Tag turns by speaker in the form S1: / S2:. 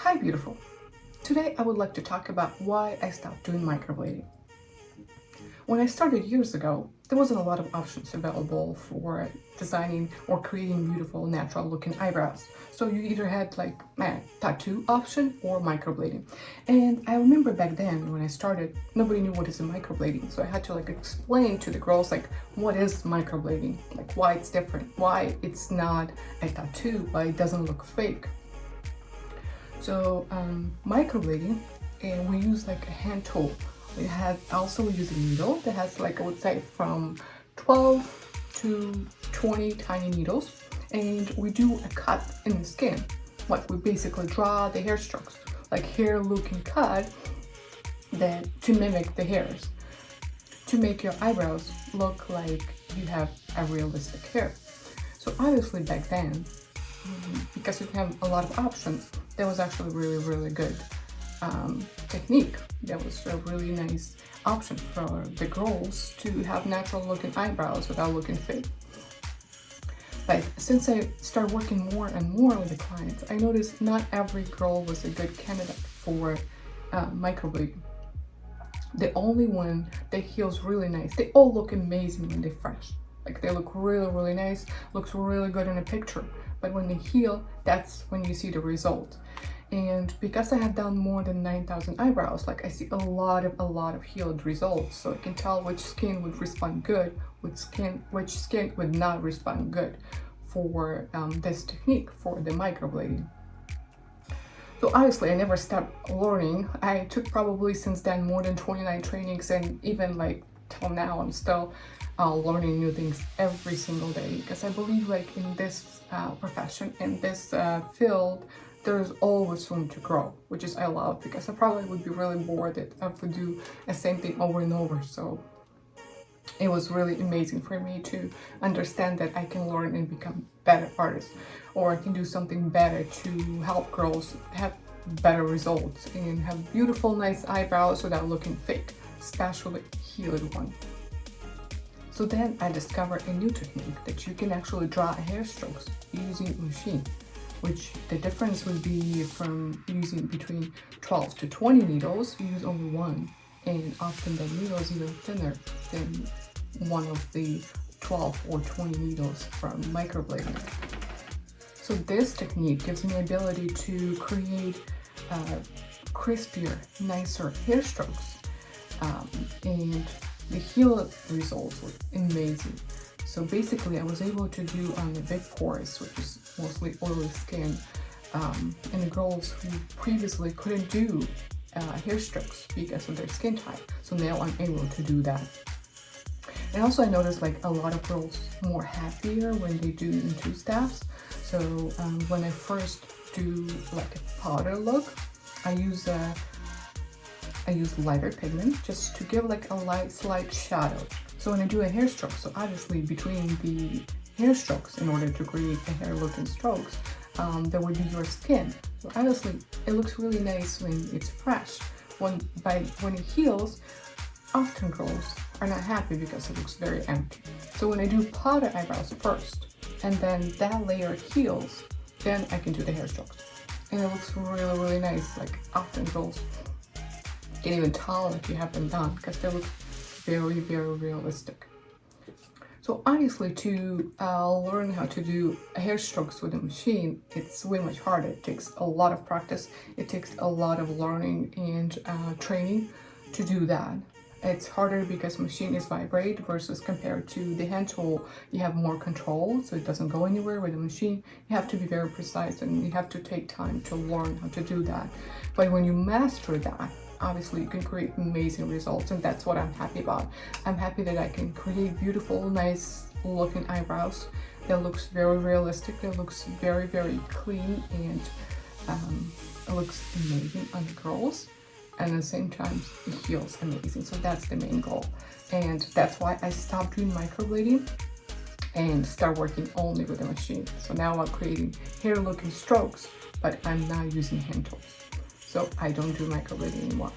S1: Hi beautiful! Today I would like to talk about why I stopped doing microblading. When I started years ago, there wasn't a lot of options available for designing or creating beautiful natural looking eyebrows. So you either had like a tattoo option or microblading. And I remember back then when I started, nobody knew what is a microblading. So I had to explain to the girls what is microblading, why it's different, why it's not a tattoo, why it doesn't look fake. So microblading, and we use a hand tool. We also use a needle that has I would say from 12 to 20 tiny needles, and we do a cut in the skin. We basically draw the hair strokes, hair looking cut to mimic the hairs, to make your eyebrows look like you have a realistic hair. So obviously back then, because we have a lot of options, that was actually really good technique. That was a really nice option for the girls to have natural looking eyebrows without looking fake. But since I started working more and more with the clients, I noticed not every girl was a good candidate for microblading. The only one that heals really nice, they all look amazing when they're fresh. They look really nice, looks really good in a picture. But when they heal, that's when you see the result. And because I have done more than 9,000 eyebrows, I see a lot of healed results. So I can tell which skin would respond good, which skin would not respond good for this technique, for the microblading. So obviously I never stopped learning. I took probably since then more than 29 trainings, and even till now I'm still learning new things every single day, because I believe in this profession, in this field, there's always room to grow, which is I love, because I probably would be really bored if I would do the same thing over and over. So it was really amazing for me to understand that I can learn and become better artists, or I can do something better to help girls have better results and have beautiful, nice eyebrows without looking fake, especially healed one. So then I discovered a new technique that you can actually draw hair strokes using a machine, which the difference would be from using between 12 to 20 needles, you use only one, and often the needle is even thinner than one of the 12 or 20 needles from microblading. So this technique gives me the ability to create crispier, nicer hair strokes, and the healed results were amazing. So basically I was able to do on the big pores, which is mostly oily skin, and the girls who previously couldn't do hair strokes because of their skin type. So now I'm able to do that. And also I noticed a lot of girls more happier when they do in two steps. So when I first do a powder look, I use lighter pigment just to give a slight shadow. So when I do a hair stroke, so obviously between the hair strokes, in order to create a hair looking strokes, there would be your skin. So obviously it looks really nice when it's fresh. When it heals, often girls are not happy because it looks very empty. So when I do powder eyebrows first, and then that layer heals, then I can do the hair strokes. And it looks really nice. Often girls can't even tell you have them done, because they look very realistic. So obviously to learn how to do hair strokes with a machine, it's way much harder. It takes a lot of practice. It takes a lot of learning and training to do that. It's harder because machine is vibrate versus compared to the hand tool, you have more control, so it doesn't go anywhere. With a machine, you have to be very precise and you have to take time to learn how to do that. But when you master that, obviously you can create amazing results, and that's what I'm happy about. I'm happy that I can create beautiful, nice looking eyebrows that looks very realistic, that looks very clean, and it looks amazing on the girls. And at the same time, it heals amazing. So that's the main goal. And that's why I stopped doing microblading and start working only with a machine. So now I'm creating hair looking strokes, but I'm not using hand tools. So I don't do microblading anymore.